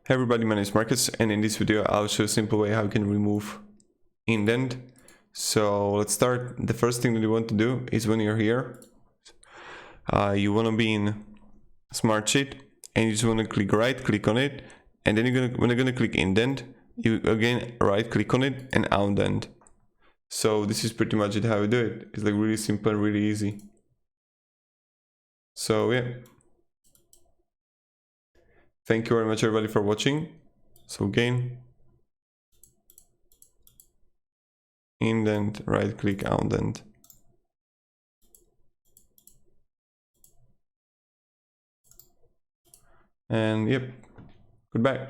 Hey everybody, my name is Marcus, and in this video I'll show a simple way how you can remove indent. So let's start. The first thing that you want to do is when you're here, you want to be in Smartsheet, and you just want to click on it, and then when you're gonna click indent, you again right click on it and indent. So this is pretty much it how you do it. It's like really simple and really easy. So yeah. Thank you very much everybody for watching. So again, indent, right click, indent. And yep, goodbye.